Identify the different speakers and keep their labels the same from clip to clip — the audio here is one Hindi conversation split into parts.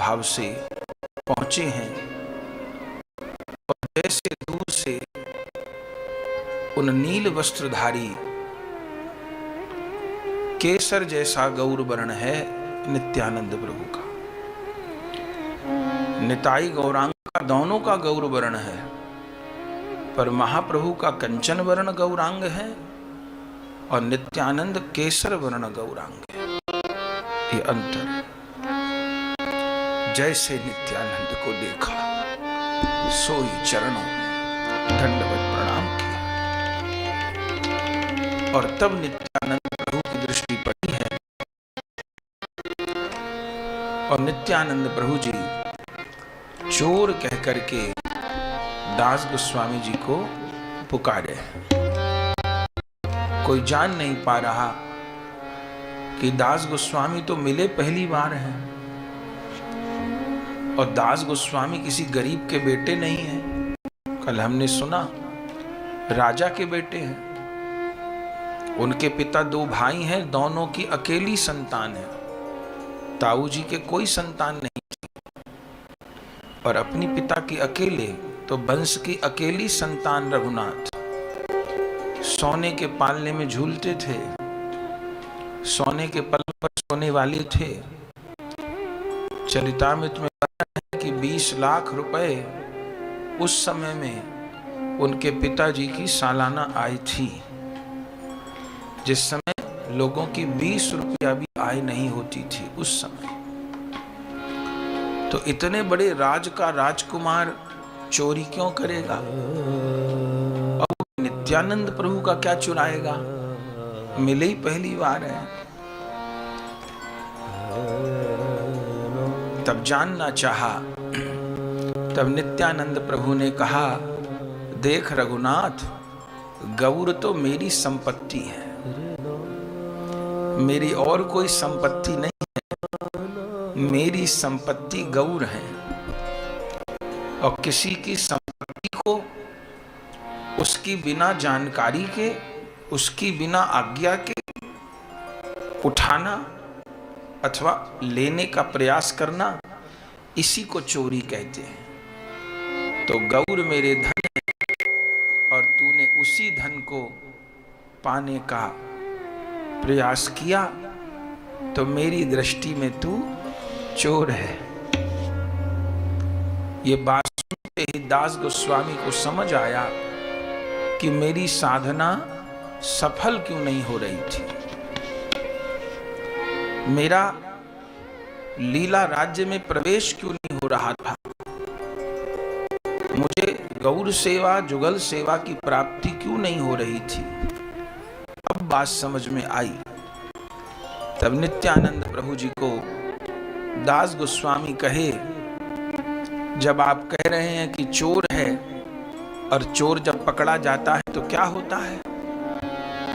Speaker 1: भाव से पहुंचे हैं और जैसे दूर से उन नील वस्त्रधारी केसर जैसा गौर वर्ण है नित्यानंद प्रभु का। निताई गौरांग का दोनों का गौर वर्ण है, पर महाप्रभु का कंचन वर्ण गौरांग है और नित्यानंद केसर वर्ण गौरांग है। ये अंतर है। जैसे नित्यानंद को देखा सोई चरणों में दंडवत प्रणाम किया और तब नित्यानंद प्रभु की दृष्टि पड़ी है और नित्यानंद प्रभु जी चोर कह करके दास गोस्वामी जी को पुकारे। कोई जान नहीं पा रहा कि दास गोस्वामी तो मिले पहली बार हैं और दास गोस्वामी किसी गरीब के बेटे नहीं हैं। कल हमने सुना राजा के बेटे हैं। उनके पिता दो भाई हैं, दोनों की अकेली संतान है। ताऊ जी के कोई संतान नहीं थी और अपनी पिता की अकेले, तो वंश की अकेली संतान रघुनाथ सोने के पालने में झूलते थे, सोने के पलंग पर सोने वाले थे। चरितामृत में है कि 20 लाख रुपए उस समय में उनके पिताजी की सालाना आय थी, जिस समय लोगों की 20 रुपया भी आय नहीं होती थी उस समय। तो इतने बड़े राज का राजकुमार चोरी क्यों करेगा? अब नित्यानंद प्रभु का क्या चुराएगा? मिले ही पहली बार है। तब जानना चाहा, तब नित्यानंद प्रभु ने कहा, देख रघुनाथ, गौर तो मेरी संपत्ति है, मेरी और कोई संपत्ति नहीं है। मेरी संपत्ति गौर है और किसी की संपत्ति को उसकी बिना जानकारी के, उसकी बिना आज्ञा के उठाना अथवा लेने का प्रयास करना, इसी को चोरी कहते हैं। तो गौर मेरे धन है और तूने उसी धन को पाने का प्रयास किया, तो मेरी दृष्टि में तू चोर है। ये बात सुनते ही दास गोस्वामी को समझ आया कि मेरी साधना सफल क्यों नहीं हो रही थी। मेरा लीला राज्य में प्रवेश क्यों नहीं हो रहा था। मुझे गौर सेवा, जुगल सेवा की प्राप्ति क्यों नहीं हो रही थी। अब बात समझ में आई। तब नित्यानंद प्रभु जी को दास गोस्वामी कहे, जब आप कह रहे हैं कि चोर है और चोर जब पकड़ा जाता है तो क्या होता है?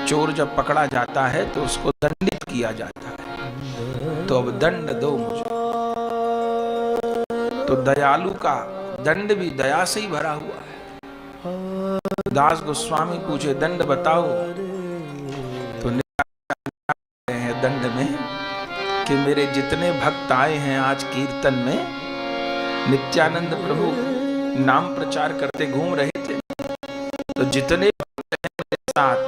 Speaker 1: चोर जब पकड़ा जाता है तो उसको दंडित किया जाता है, तो अब दंड दो मुझे। तो दयालु का दंड भी दया से ही भरा हुआ है। दास गोस्वामी पूछे, दंड बताओ। तो है दंड में कि मेरे जितने भक्त आए हैं आज कीर्तन में, नित्यानंद प्रभु नाम प्रचार करते घूम रहे थे, तो जितने भक्त हैं मेरे साथ,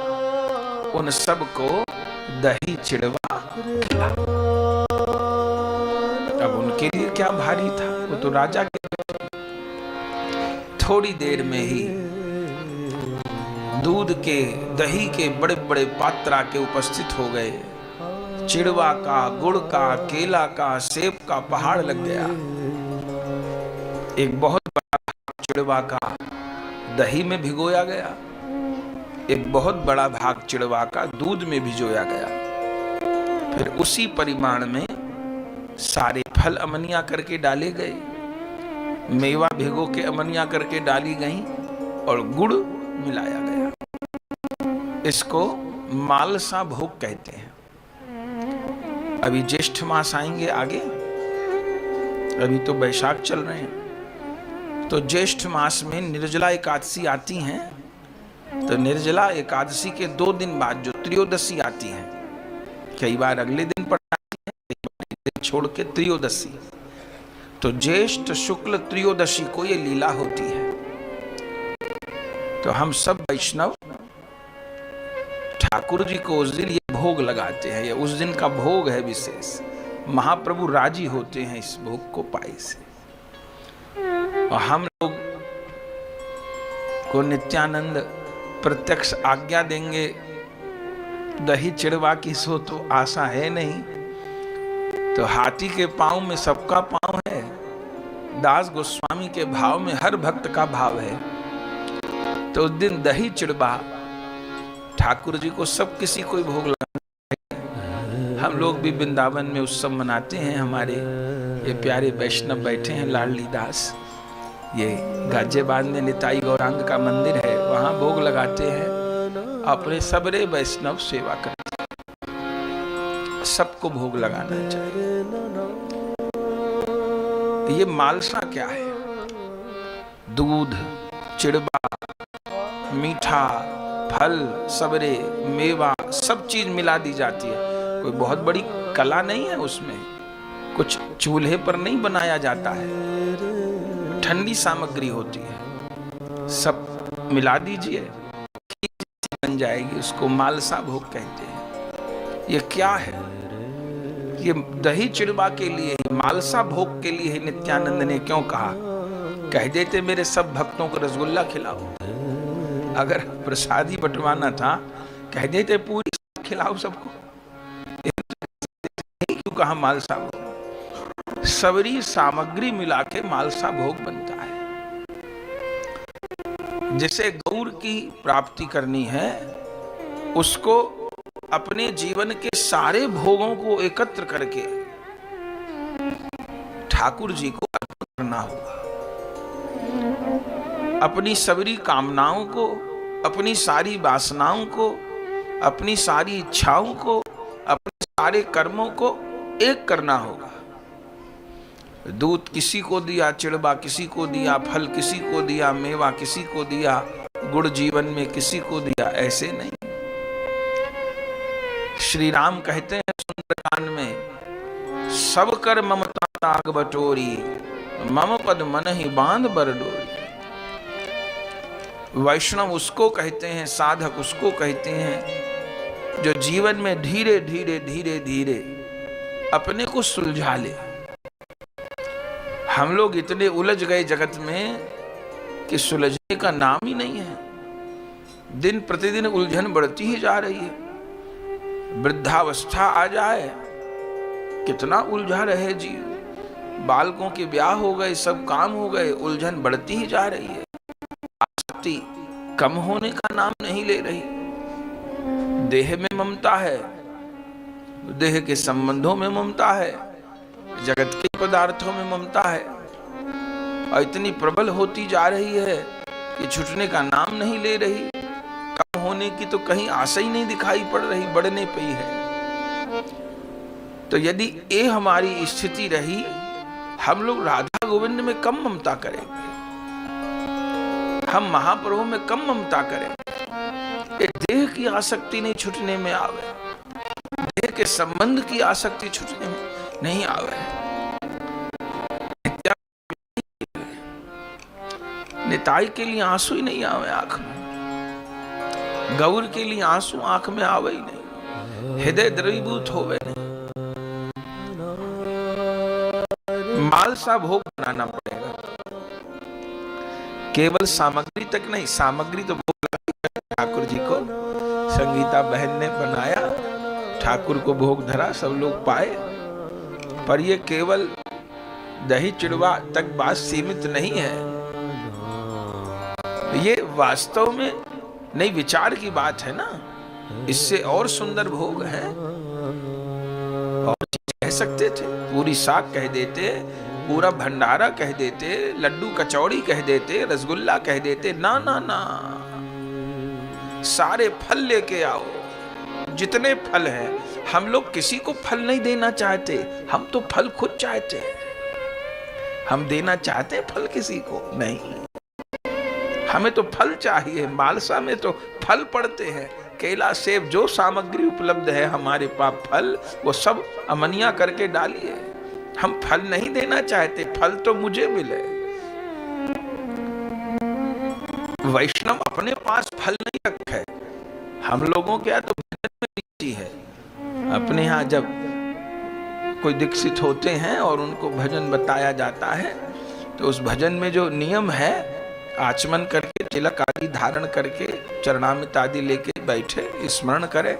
Speaker 1: उन सबको दही चिड़वा खिला। अब उनके लिए क्या भारी था, वो तो राजा के। थोड़ी देर में ही दूध के, दही के बड़े बड़े पात्र आके उपस्थित हो गए। चिड़वा का, गुड़ का, केला का, सेब का पहाड़ लग गया। एक बहुत बड़ा भाग चिड़वा का दही में भिगोया गया, एक बहुत बड़ा भाग चिड़वा का दूध में भिगोया गया। फिर उसी परिमाण में सारे फल अमनिया करके डाले गए, मेवा भिगो के अमनिया करके डाली गई और गुड़ मिलाया गया। इसको मालसा भोग कहते हैं। अभी ज्येष्ठ मास आएंगे आगे, अभी तो बैसाख चल रहे हैं। तो ज्येष्ठ मास में निर्जला एकादशी आती हैं, तो निर्जला एकादशी के 2 दिन बाद जो त्रयोदशी आती है, कई बार अगले दिन पड़ जाती है, कई बार एक दिन छोड़ के त्रयोदशी, तो ज्येष्ठ शुक्ल त्रयोदशी को ये लीला होती है। तो हम सब वैष्णव ठाकुर जी को उस दिन ये भोग लगाते हैं, ये उस दिन का भोग है विशेष। महाप्रभु राजी होते हैं इस भोग को पाए से। और हम लोग को नित्यानंद प्रत्यक्ष आज्ञा देंगे दही चिड़वा की, सो तो आशा है नहीं। तो हाथी के पांव में सबका पांव है, दास गोस्वामी के भाव में हर भक्त का भाव है। तो उस दिन दही चिड़वा ठाकुर जी को सब किसी को भोग लगाना है। हम लोग भी वृंदावन में उत्सव मनाते हैं। हमारे ये प्यारे वैष्णव बैठे हैं, लाडली दास, ये गाजियाबाद में निताई गौरांग का मंदिर है, वहां भोग लगाते हैं। अपने सबरे वैष्णव सेवा करते हैं, सबको भोग लगाना चाहिए। ये मालसा क्या है? दूध, चिड़वा, मीठा, फल, सबरे, मेवा, सब चीज मिला दी जाती है। कोई बहुत बड़ी कला नहीं है उसमें, कुछ चूल्हे पर नहीं बनाया जाता है, ठंडी सामग्री होती है। सब मिला दीजिए, बन जाएगी, उसको मालसा भोग कहते हैं। ये क्या है? ये दही चिड़वा के लिए ही, मालसा भोग के लिए ही नित्यानंद ने क्यों कहा? कह देते मेरे सब भक्तों को रसगुल्ला खिलाओ। अगर प्रसादी बंटवाना था, कह देते पूरी खिलाओ सबको। क्यों कहा मालसा भोग? सबरी सामग्री मिला के मालसा भोग बनता है। जिसे गौर की प्राप्ति करनी है, उसको अपने जीवन के सारे भोगों को एकत्र करके ठाकुर जी को अर्पण करना होगा। अपनी सबरी कामनाओं को, अपनी सारी वासनाओं को, अपनी सारी इच्छाओं को, अपने सारे कर्मों को एक करना होगा। दूध किसी को दिया, चिड़वा किसी को दिया, फल किसी को दिया, मेवा किसी को दिया, गुड़ जीवन में किसी को दिया, ऐसे नहीं। श्री राम कहते हैं सुंदरकांड में, सब कर ममता ताग बटोरी, मम पद मन ही बांध बर डोरी। वैष्णव उसको कहते हैं, साधक उसको कहते हैं जो जीवन में धीरे धीरे धीरे धीरे अपने को सुलझा ले। हम लोग इतने उलझ गए जगत में कि सुलझने का नाम ही नहीं है। दिन प्रतिदिन उलझन बढ़ती ही जा रही है। वृद्धावस्था आ जाए, कितना उलझा रहे जीव। बालकों के ब्याह हो गए, सब काम हो गए, उलझन बढ़ती ही जा रही है। आसक्ति कम होने का नाम नहीं ले रही। देह में ममता है, देह के संबंधों में ममता है, जगत के पदार्थों में ममता है, और इतनी प्रबल होती जा रही है कि छूटने का नाम नहीं ले रही। कम होने की तो कहीं आशा ही नहीं दिखाई पड़ रही, बढ़ने पे ही है। तो यदि ये हमारी स्थिति रही, हम लोग राधा गोविंद में कम ममता करेंगे, हम महाप्रभु में कम ममता करेंगे। ये देह की आसक्ति नहीं छूटने में आवे, देह के संबंध की आसक्ति छूटने में नहीं आवे। निताई के लिए आंसू ही नहीं आवे आंख में, गौर के लिए आंसू आंख में आवे ही नहीं, हृदय द्रवीभूत होवे नहीं। मालसा भोग बनाना पड़ेगा। केवल सामग्री तक नहीं, सामग्री तो भोग लगा ठाकुर जी को, संगीता बहन ने बनाया, ठाकुर को भोग धरा, सब लोग पाए। पर ये केवल दही चिड़वा तक बात सीमित नहीं है। ये वास्तव में नई विचार की बात है ना। इससे और सुंदर भोग है, और कह सकते थे, पूरी साग कह देते, पूरा भंडारा कह देते, लड्डू कचौड़ी कह देते, रसगुल्ला कह देते। ना ना ना, सारे फल लेके आओ, जितने फल हैं। हम लोग किसी को फल नहीं देना चाहते, हम तो फल खुद चाहते हैं। हम देना चाहते हैं फल किसी को नहीं, हमें तो फल चाहिए। मालसा में तो फल पड़ते हैं, केला सेब जो सामग्री उपलब्ध है हमारे पास, फल वो सब अमनिया करके डालिए, हम फल नहीं देना चाहते, फल तो मुझे मिले। वैष्णव अपने पास फल नहीं रखे। हम लोगों के यहाँ तो भजन में रीति है। अपने यहाँ जब कोई दीक्षित होते हैं और उनको भजन बताया जाता है तो उस भजन में जो नियम है, आचमन करके, तिलक आदि धारण करके, चरणामृत आदि लेके बैठे, स्मरण करे,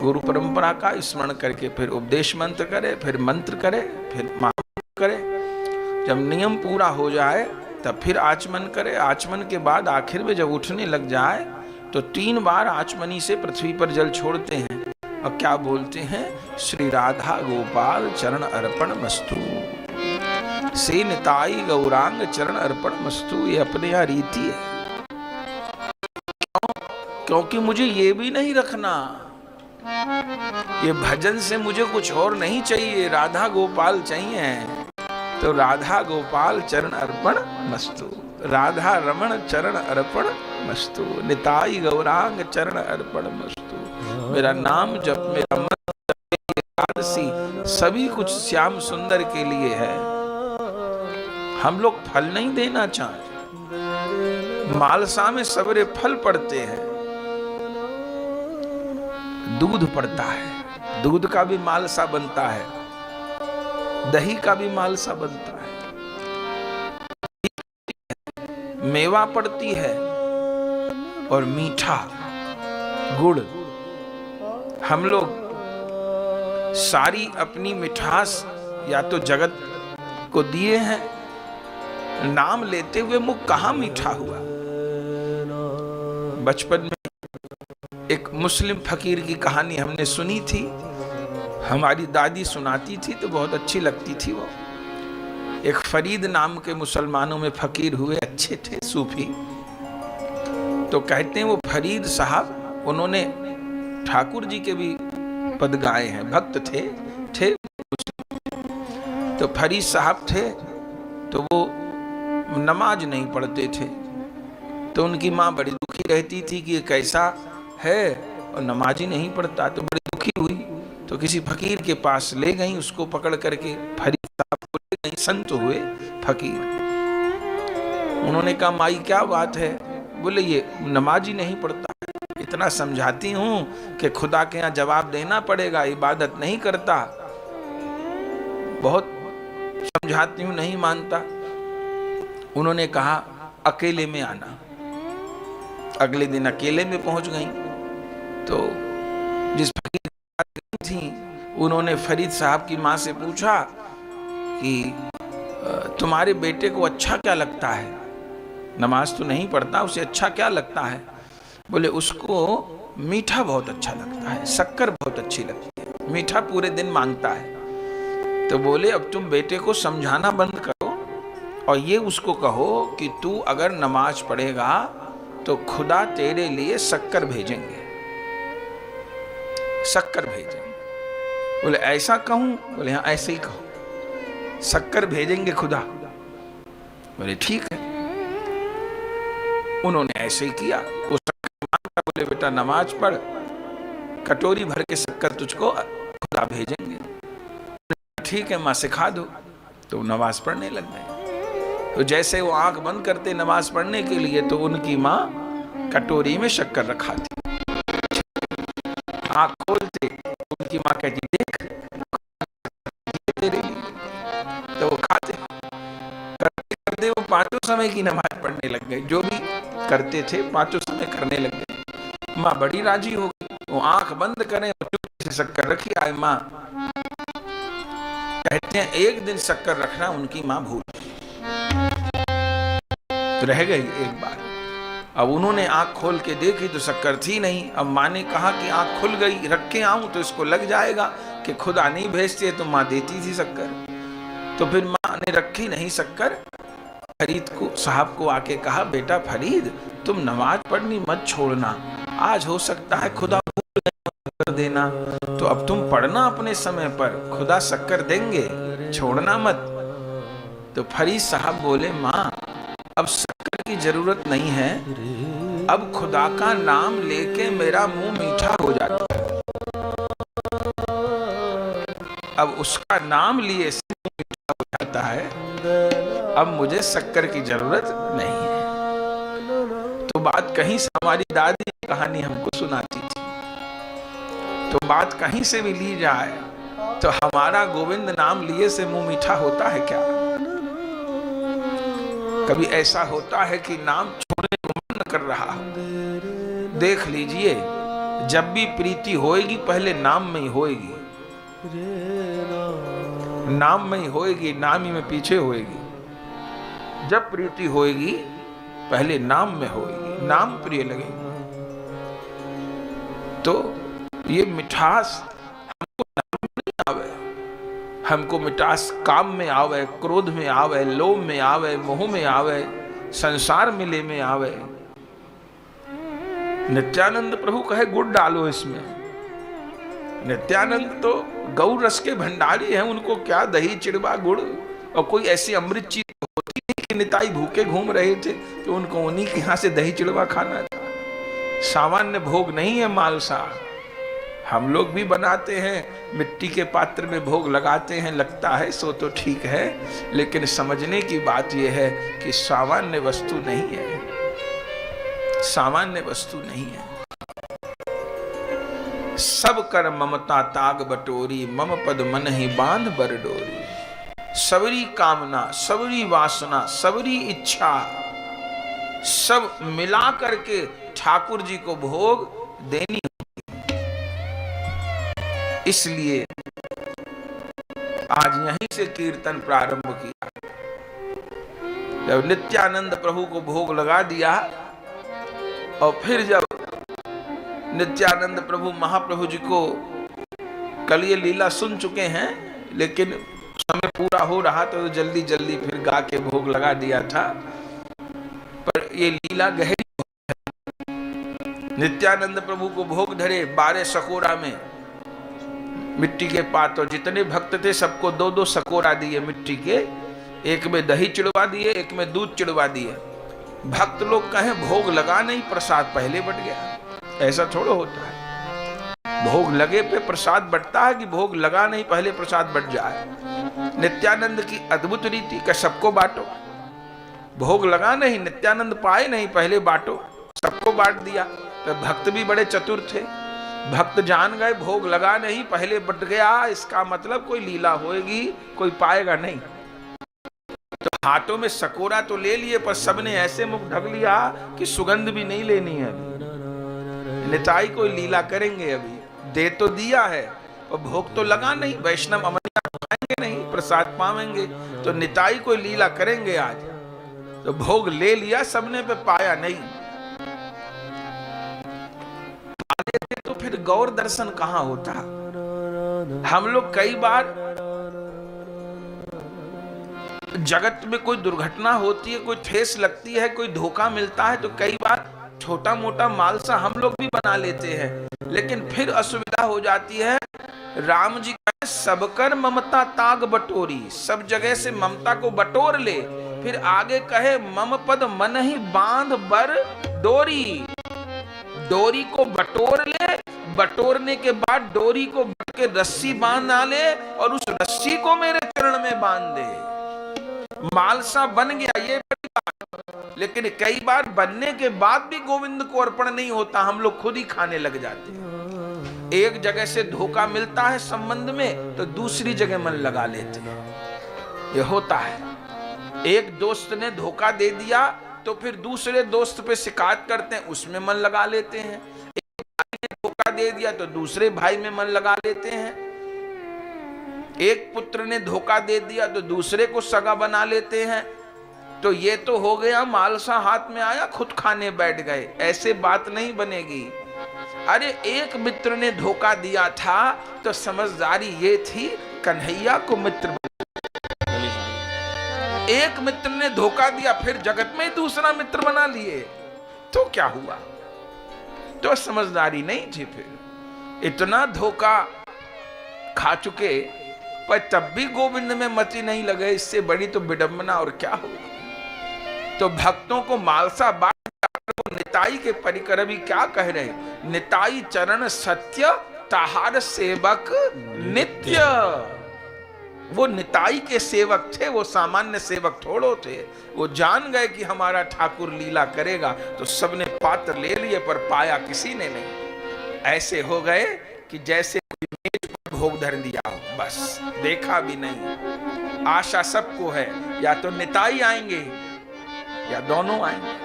Speaker 1: गुरु परंपरा का स्मरण करके फिर उपदेश मंत्र करे, फिर मंत्र करे, फिर महामंत्र करे। जब नियम पूरा हो जाए तब फिर आचमन करे। आचमन के बाद आखिर में जब उठने लग जाए तो 3 बार आचमनी से पृथ्वी पर जल छोड़ते हैं और क्या बोलते हैं, श्री राधा गोपाल चरण अर्पण मस्तु, से निताई गौरांग चरण अर्पण मस्तु। ये अपने यहाँ रीति है। क्योंकि मुझे ये भी नहीं रखना, ये भजन से मुझे कुछ और नहीं चाहिए, राधा गोपाल चाहिए। तो राधा गोपाल चरण अर्पण मस्तु, राधा रमण चरण अर्पण मस्तु, निताई गौरांग चरण अर्पण मस्तु। मेरा नाम जप, मेरा मन जप, एकादशी सभी कुछ श्याम सुंदर के लिए है। हम लोग फल नहीं देना चाहते। मालसा में सवेरे फल पड़ते हैं, दूध पड़ता है, दूध का भी मालसा बनता है, दही का भी मालसा बनता है, मेवा पड़ती है और मीठा गुड़। हम लोग सारी अपनी मिठास या तो जगत को दिए हैं, नाम लेते हुए मुख कहाँ मीठा हुआ। बचपन में एक मुस्लिम फकीर की कहानी हमने सुनी थी, हमारी दादी सुनाती थी तो बहुत अच्छी लगती थी। वो एक फरीद नाम के मुसलमानों में फकीर हुए, अच्छे थे, सूफी। तो कहते हैं वो फरीद साहब, उन्होंने ठाकुर जी के भी पद गाए हैं, भक्त थे तो फरीद साहब थे तो वो नमाज नहीं पढ़ते थे। तो उनकी माँ बड़ी दुखी रहती थी कि ये कैसा है और नमाज ही नहीं पढ़ता। तो बड़ी दुखी हुई तो किसी फकीर के पास ले गई, उसको पकड़ करके फरीद साहब को ले गई। संत हुए फकीर। उन्होंने कहा, माई क्या बात है? बोले ये नमाज ही नहीं पढ़ता है। इतना समझाती हूँ कि खुदा के यहाँ जवाब देना पड़ेगा, इबादत नहीं करता। बहुत समझाती हूँ, नहीं मानता। उन्होंने कहा अकेले में आना। अगले दिन अकेले में पहुंच गई तो जिस फकीर थी उन्होंने फरीद साहब की माँ से पूछा कि तुम्हारे बेटे को अच्छा क्या लगता है? नमाज तो नहीं पढ़ता, उसे अच्छा क्या लगता है? बोले उसको मीठा बहुत अच्छा लगता है, शक्कर बहुत अच्छी लगती है, मीठा पूरे दिन मांगता है। तो बोले अब तुम बेटे को समझाना बंद करो और ये उसको कहो कि तू अगर नमाज पढ़ेगा तो खुदा तेरे लिए शक्कर भेजेंगे, शक्कर भेजेंगे। बोले ऐसा कहूं? बोले हाँ ऐसे ही कहो, शक्कर भेजेंगे खुदा। बोले ठीक है। उन्होंने ऐसे ही किया। वो शक्कर मांगा, बोले बेटा नमाज पढ़, कटोरी भर के शक्कर तुझको खुदा भेजेंगे। ठीक है माँ, सिखा दो। तो नमाज पढ़ने लग गए। तो जैसे वो आंख बंद करते नमाज पढ़ने के लिए तो उनकी माँ कटोरी में शक्कर रखा थी। आंख खोलते उनकी माँ कहती देख तेरे लिए। तो वो खाते, करते करते वो पांचों समय की नमाज पढ़ने लग गए। जो भी करते थे पांचों समय करने लग गए। माँ बड़ी राजी हो गई। वो आंख बंद करें और चुपके से शक्कर रखी आए। माँ कहते हैं एक दिन शक्कर रखना उनकी माँ भूल तो रह गई एक बार। अब उन्होंने आंख खोल के देखी तो शक्कर थी नहीं। अब माँ ने कहा कि आंख खुल गई, रख के आऊं तो इसको लग जाएगा कि खुदा नहीं भेजते, तो माँ देती थी शक्कर। तो फिर माँ ने रखी नहीं शक्कर। फरीद को साहब को आके कहा, बेटा फरीद तुम नमाज पढ़नी मत छोड़ना, आज हो सकता है खुदा भूल कर देना, तो अब तुम पढ़ना अपने समय पर, खुदा शक्कर देंगे, छोड़ना मत। तो फरीद साहब बोले माँ अब शक्कर की जरूरत नहीं है, अब खुदा का नाम लेके मेरा मुंह मीठा हो जाता है, अब उसका नाम लिए से है, अब मुझे शक्कर की जरूरत नहीं है। तो बात कहीं से हमारी दादी कहानी हमको सुनाती थी, तो बात कहीं से भी ली जाए तो हमारा गोविंद नाम लिए से मुंह मीठा होता है क्या? कभी ऐसा होता है कि नाम छोड़ने को मन कर रहा हो? देख लीजिए, जब भी प्रीति होएगी पहले नाम में ही होएगी, नाम में ही होएगी, नाम ही में पीछे होएगी। जब प्रीति होएगी पहले नाम में होएगी, नाम प्रिय लगेगा। तो ये मिठास हमको नाम में नहीं आवे, हमको मिठास काम में आवे, क्रोध में आवे, लोभ में आवे, मोह में आवे, संसार मिले में आवे। नित्यानंद प्रभु कहे गुड़ डालो इसमें। नित्यानंद तो गौ रस के भंडारी हैं, उनको क्या दही चिड़वा गुड़ और कोई ऐसी अमृत चीज होती नहीं कि निताई भूखे घूम रहे थे तो उनको उन्हीं के यहाँ से दही चिड़वा खाना था। सामान्य भोग नहीं है मालसा। हम लोग भी बनाते हैं, मिट्टी के पात्र में भोग लगाते हैं, लगता है सो तो ठीक है, लेकिन समझने की बात यह है कि सामान्य वस्तु नहीं है, सामान्य वस्तु नहीं है। सब कर ममता ताग बटोरी, मम पद मन ही बांध बर डोरी। सबरी कामना, सबरी वासना, सबरी इच्छा सब मिला करके ठाकुर जी को भोग देनी होगी। इसलिए आज यहीं से कीर्तन प्रारंभ किया। जब नित्यानंद प्रभु को भोग लगा दिया और फिर जब नित्यानंद प्रभु महाप्रभु जी को कल ये लीला सुन चुके हैं, लेकिन समय पूरा हो रहा तो जल्दी जल्दी फिर गा के भोग लगा दिया था। पर ये लीला गहरी है। नित्यानंद प्रभु को भोग धरे 12 सकोरा में मिट्टी के पात्र, जितने भक्त थे सबको 2-2 सकोरा दिए मिट्टी के, एक में दही चिड़वा दिए, एक में दूध चिड़वा दिए। भक्त लोग कहें भोग लगा नहीं, प्रसाद पहले बट गया। ऐसा थोड़ा होता है, भोग लगे पे प्रसाद बटता है कि भोग लगा नहीं पहले प्रसाद बट जाए। नित्यानंद की अद्भुत रीति का सबको बांटो, भोग लगा नहीं, नित्यानंद पाए नहीं, पहले बांटो, सबको बांट दिया। तो भक्त भी बड़े चतुर थे, भक्त जान गए भोग लगा नहीं पहले बट गया, इसका मतलब कोई लीला होएगी, कोई पाएगा नहीं। तो हाथों में सकोरा तो ले लिए, पर सबने ऐसे मुख ढक लिया कि सुगंध भी नहीं लेनी है। निताई कोई लीला करेंगे, अभी दे तो दिया है और भोग तो लगा नहीं, वैष्णव अमनिया खाएंगे नहीं, प्रसाद पावेंगे, तो निताई कोई लीला करेंगे आज। तो भोग ले लिया सबने, पे पाया नहीं। तो फिर गौर दर्शन कहां होता? हम लोग कई बार जगत में कोई दुर्घटना होती है, कोई ठेस लगती है, कोई धोखा मिलता है, तो कई बार छोटा मोटा मालसा हम लोग भी बना लेते हैं, लेकिन फिर असुविधा हो जाती है। राम जी का सबकर ममता ताग बटोरी, सब जगह से ममता को बटोर ले, फिर आगे कहे मम पद मन ही बांध बर डोरी। डोरी को बटोर ले, बटोरने के बाद डोरी को बट के रस्सी बांध ले और उस रस्सी को मेरे चरण में बांध दे। मालसा बन गया, ये बड़ी बात। लेकिन कई बार बनने के बाद भी गोविंद को अर्पण नहीं होता, हम लोग खुद ही खाने लग जाते हैं। एक जगह से धोखा मिलता है संबंध में तो दूसरी जगह मन लगा लेते हैं, ये होता है। एक दोस्त ने धोखा दे दिया तो फिर दूसरे दोस्त पे शिकायत करते हैं, उसमें मन लगा लेते हैं। एक भाई ने धोखा दे दिया तो दूसरे भाई में मन लगा लेते हैं। एक पुत्र ने धोखा दे दिया तो दूसरे को सगा बना लेते हैं। तो ये तो हो गया मालसा हाथ में आया, खुद खाने बैठ गए, ऐसे बात नहीं बनेगी। अरे एक मित्र ने धोखा दिया था तो समझदारी ये थी कन्हैया को मित्र, एक मित्र ने धोखा दिया फिर जगत में दूसरा मित्र बना लिए, तो क्या हुआ? तो समझदारी नहीं थी। फिर इतना धोखा खा चुके पर तब भी गोविंद में मति नहीं लगे, इससे बड़ी तो विडंबना और क्या होगा। तो भक्तों को मालसा बांट निताई के परिकर भी क्या कह रहे, निताई चरण सत्य ताहार सेवक नित्य। वो निताई के सेवक थे, वो सामान्य सेवक थोड़ो थे। वो जान गए कि हमारा ठाकुर लीला करेगा, तो सबने पात्र ले लिए पर पाया किसी ने नहीं। ऐसे हो गए कि जैसे कोई मेज पर भोग धर दिया हो, बस देखा भी नहीं। आशा सबको है या तो निताई आएंगे या दोनों आएंगे।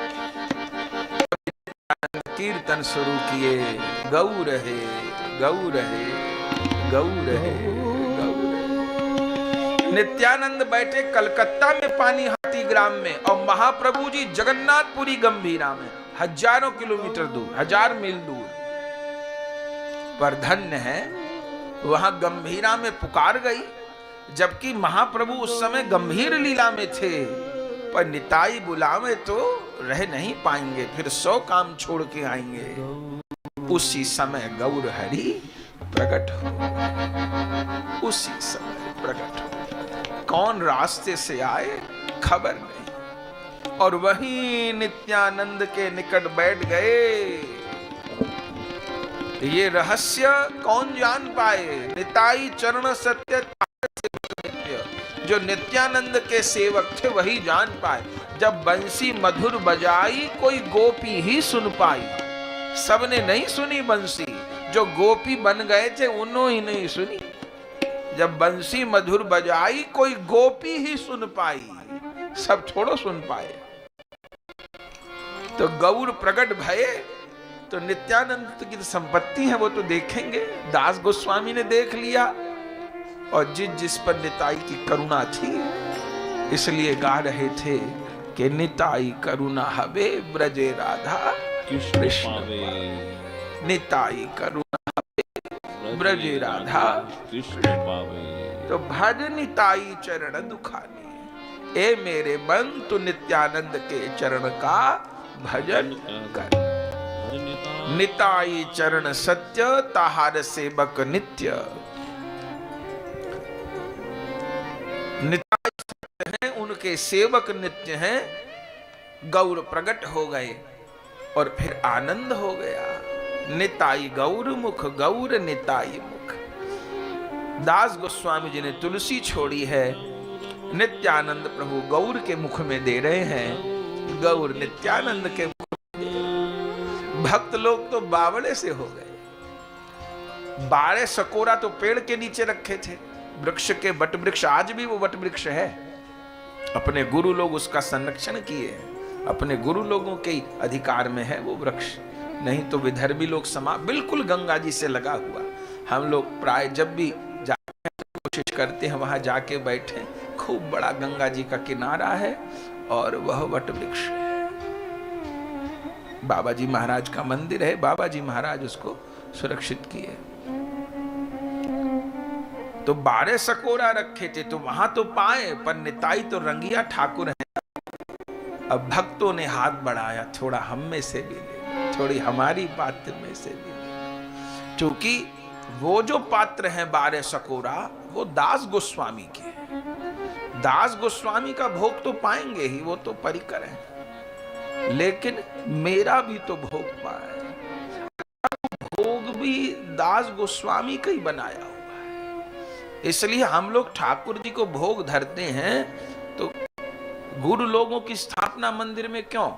Speaker 1: कीर्तन शुरू किए, गौर है गौर है गौर है गौर है। नित्यानंद बैठे कलकत्ता में पानीहाटी ग्राम में, और महाप्रभु जी जगन्नाथपुरी गंभीरा में, हजारों किलोमीटर दूर, 1000 मील दूर। पर धन्य है वहां गंभीरा में पुकार गई, जबकि महाप्रभु उस समय गंभीर लीला में थे। पर निताई बुलावे तो रह नहीं पाएंगे, फिर 100 काम छोड़ के आएंगे। उसी समय गौर हरि प्रकट हो, उसी समय प्रकट हो। कौन रास्ते से आए खबर नहीं, और वहीं नित्यानंद के निकट बैठ गए। ये रहस्य कौन जान पाए? निताई चरण सत्य जो नित्यानंद के सेवक थे वही जान पाए। जब बंसी मधुर बजाई कोई गोपी ही सुन पाई। सबने नहीं सुनी बंसी, जो गोपी बन गए थे उन्होंने ही नहीं सुनी। जब बंसी मधुर बजाई कोई गोपी ही सुन पाई, सब थोड़ो सुन पाए। तो गौर प्रकट भये, तो नित्यानंद की संपत्ति है वो तो देखेंगे। दास गोस्वामी ने देख लिया, और जिस पर निताई की करुणा थी, इसलिए गा रहे थे कि निताई करुणा हवे ब्रजे राधा कृष्ण। निताई करुणा हवे ब्रजे राधा कृष्ण पावे। तो भज निताई चरण दुखाने, ए मेरे मन तू नित्यानंद के चरण का भजन कर। निताई चरण सत्य ताहार सेवक नित्य। निताई सत्य हैं, उनके सेवक नित्य हैं। गौर प्रकट हो गए और फिर आनंद हो गया। निताई गौर मुख, गौर निताई मुख। दास गोस्वामी जी ने तुलसी छोड़ी है, नित्यानंद प्रभु गौर के मुख में दे रहे हैं। गौर नित्यानंद के मुख में। भक्त लोग तो बावड़े से हो गए। 12 सकोरा तो पेड़ के नीचे रखे थे, वृक्ष के, वट वृक्ष, आज भी वो वट वृक्ष है। अपने गुरु लोग उसका संरक्षण किए हैं, अपने गुरु लोगों के अधिकार में है वो वृक्ष। नहीं तो विदर्भी लोग बिल्कुल गंगा जी से लगा हुआ। हम लोग प्राय जब भी जाते हैं तो कोशिश करते हैं वहां जाके बैठे। खूब बड़ा गंगा जी का किनारा है और वह वट वृक्ष है। बाबा जी महाराज का मंदिर है, बाबा जी महाराज उसको सुरक्षित किए। तो 12 सकोरा रखे थे तो वहां तो पाए, पर निताई तो रंगिया ठाकुर है। अब भक्तों ने हाथ बढ़ाया, थोड़ा हम में से भी ले, थोड़ी हमारी पात्र में से भी ले। क्योंकि वो जो पात्र हैं 12 सकोरा, वो दास गोस्वामी के हैं। दास गोस्वामी का भोग तो पाएंगे ही, वो तो परिकर है। लेकिन मेरा भी तो भोग पाए, भोग भी दास गोस्वामी का ही बनाया। इसलिए हम लोग ठाकुर जी को भोग धरते हैं तो गुरु लोगों की स्थापना मंदिर में क्यों?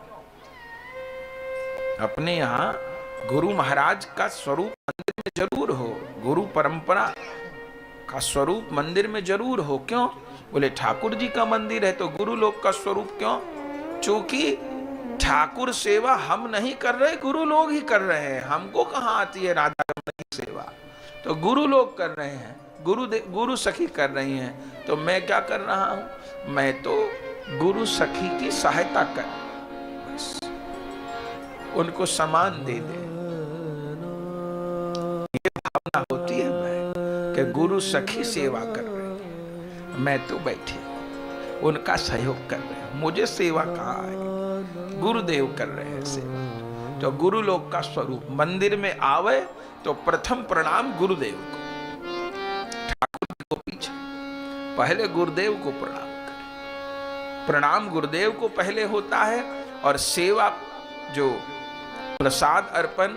Speaker 1: अपने यहाँ गुरु महाराज का स्वरूप मंदिर में जरूर हो, गुरु परंपरा का स्वरूप मंदिर में जरूर हो। क्यों? बोले ठाकुर जी का मंदिर है तो गुरु लोग का स्वरूप क्यों? क्योंकि ठाकुर सेवा हम नहीं कर रहे, गुरु लोग ही कर रहे हैं। हमको कहाँ आती है राधा रमन की सेवा? तो गुरु लोग कर रहे हैं, गुरु सखी कर रही हैं। तो मैं क्या कर रहा हूं? मैं तो गुरु सखी की सहायता कर, बस उनको सम्मान दे दे, ये भावना होती है मैं कि गुरु सखी सेवा कर रहे हैं, मैं तो बैठे उनका सहयोग कर रहे हैं। मुझे सेवा कहाँ है? गुरुदेव कर रहे हैं सेवा। तो गुरु लोग का स्वरूप मंदिर में आवे तो प्रथम प्रणाम गुरुदेव को, पीछे पहले गुरुदेव को प्रणाम करें। प्रणाम गुरुदेव को पहले होता है, और सेवा जो प्रसाद अर्पण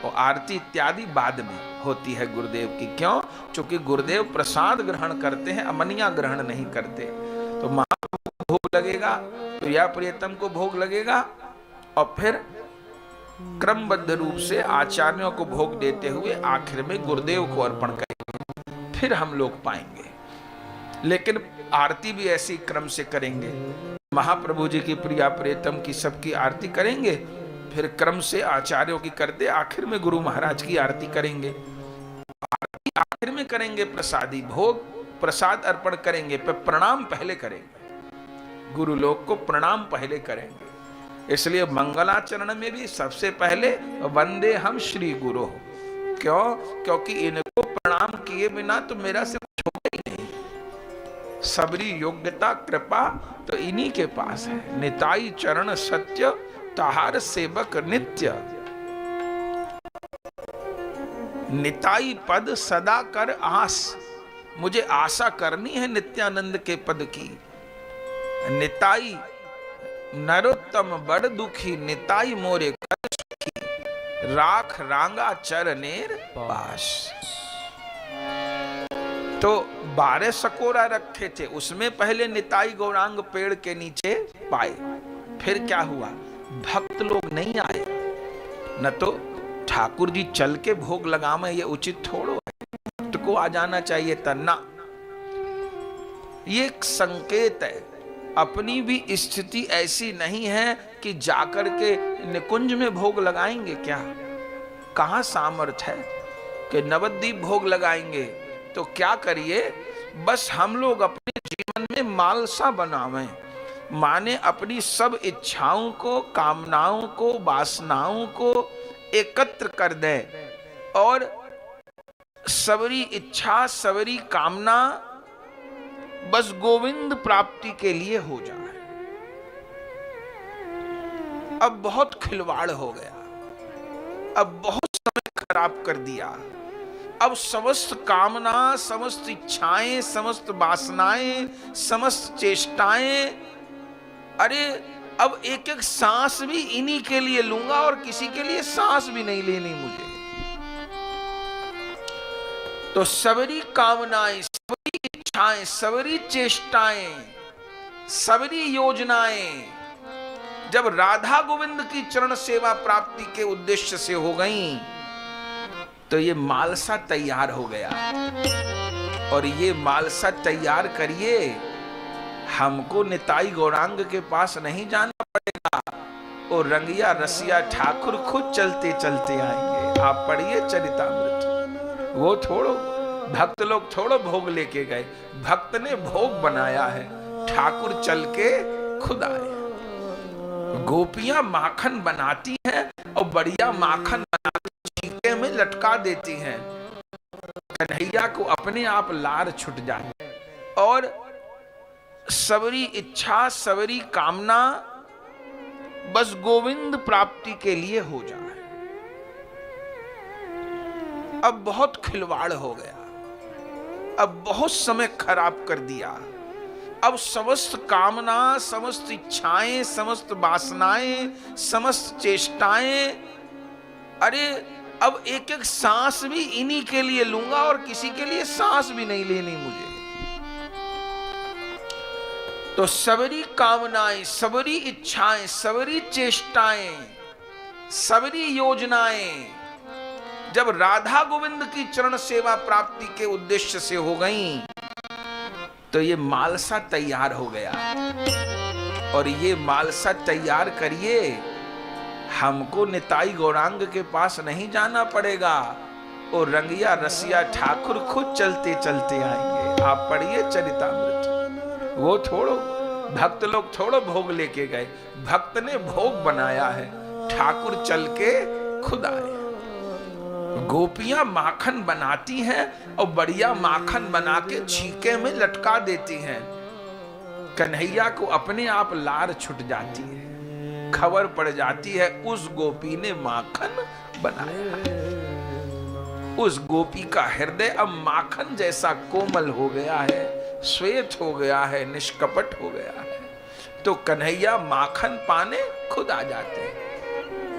Speaker 1: और आरती इत्यादि बाद में होती है गुरुदेव की। क्यों? क्योंकि गुरुदेव प्रसाद ग्रहण करते हैं, अमनिया ग्रहण नहीं करते। तो महाप्रभु को भोग लगेगा, प्रिया प्रियतम को भोग लगेगा, और फिर क्रमबद्ध रूप से आचार्यों को भोग देते हुए आखिर में गुरुदेव को अर्पण करेंगे, फिर हम लोग पाएंगे। लेकिन आरती भी ऐसी क्रम से करेंगे, महाप्रभु जी की प्रिया प्रियतम की सबकी आरती करेंगे, फिर क्रम से आचार्यों की करते आखिर में गुरु महाराज की आरती करेंगे। आरती आखिर में करेंगे, प्रसादी भोग प्रसाद अर्पण करेंगे, पर प्रणाम पहले करेंगे, गुरु लोग को प्रणाम पहले करेंगे। इसलिए मंगलाचरण में भी सबसे पहले वंदे हम श्री गुरु। क्यों? क्योंकि इनको प्रणाम किए बिना तो मेरा से कुछ होगा ही नहीं। सबरी योग्यता कृपा तो इन्हीं के पास है। निताई चरण सत्य ताहार सेवक नित्य, निताई पद सदा कर आस। मुझे आशा करनी है नित्यानंद के पद की। निताई नरोत्तम बड़ दुखी, निताई मोरे कर सुखी, राख रांगा चरनेर पास। तो 12 सकोरा रखे थे, उसमें पहले निताई गौरांग पेड़ के नीचे पाए। फिर क्या हुआ? भक्त लोग नहीं आए, न तो ठाकुर जी चल के भोग लगावे, ये उचित थोड़ो है। भक्त को आ जाना चाहिए तना। ये एक संकेत है। अपनी भी स्थिति ऐसी नहीं है कि जाकर के निकुंज में भोग लगाएंगे। क्या कहां सामर्थ है कि नवद्वीप भोग लगाएंगे? तो क्या करिए, बस हम लोग अपने जीवन में मालसा बनावें, माने अपनी सब इच्छाओं को, कामनाओं को, वासनाओं को एकत्र कर दें और सबरी इच्छा सबरी कामना बस गोविंद प्राप्ति के लिए हो जाए। अब बहुत खिलवाड़ हो गया, अब बहुत समय खराब कर दिया। अब समस्त कामना, समस्त इच्छाएं, समस्त वासनाएं, समस्त चेष्टाएं, अरे अब एक एक सांस भी इन्हीं के लिए लूंगा और किसी के लिए सांस भी नहीं लेनी मुझे। तो सबरी कामनाएं, सबरी इच्छाएं, सबरी चेष्टाएं, सबरी योजनाएं जब राधा गोविंद की चरण सेवा प्राप्ति के उद्देश्य से हो गईं, तो ये मालसा तैयार हो गया। और ये मालसा तैयार करिए, हमको निताई गौरांग के पास नहीं जाना पड़ेगा, और रंगिया रसिया ठाकुर खुद चलते चलते आएंगे। आप पढ़िए चरितामृत। वो थोड़ो भक्त लोग थोड़ो भोग लेके गए, भक्त ने भोग बनाया है, ठाकुर चल के खुद आए। गोपियां माखन बनाती हैं और बढ़िया माखन बना के चीके में लटका देती हैं। कन्हैया को अपने आप लार छुट जाए और सबरी इच्छा सबरी कामना बस गोविंद प्राप्ति के लिए हो जाए। अब बहुत खिलवाड़ हो गया, अब बहुत समय खराब कर दिया। अब समस्त कामना, समस्त इच्छाएं, समस्त वासनाएं, समस्त चेष्टाएं, अरे अब एक एक सांस भी इन्हीं के लिए लूंगा और किसी के लिए सांस भी नहीं लेनी मुझे। तो सबरी कामनाएं, सबरी इच्छाएं, सबरी चेष्टाएं, सबरी योजनाएं जब राधा गोविंद की चरण सेवा प्राप्ति के उद्देश्य से हो गईं, तो ये मालसा तैयार हो गया। और ये मालसा तैयार करिए, हमको निताई गौरांग के पास नहीं जाना पड़ेगा, और रंगिया रसिया ठाकुर खुद चलते चलते आएंगे। आप पढ़िए चरितामृत। वो थोड़ो भक्त लोग थोड़ो भोग लेके गए, भक्त ने भोग बनाया है, ठाकुर चल के खुद आए। गोपियां माखन बनाती हैं और बढ़िया माखन बना के छीके में लटका देती हैं। कन्हैया को अपने आप लार छुट जाती है, खबर पड़ जाती है उस गोपी ने माखन बनाया। उस गोपी का हृदय अब माखन जैसा कोमल हो गया है, श्वेत हो गया है, निष्कपट हो गया है। तो कन्हैया माखन पाने खुद आ जाते हैं,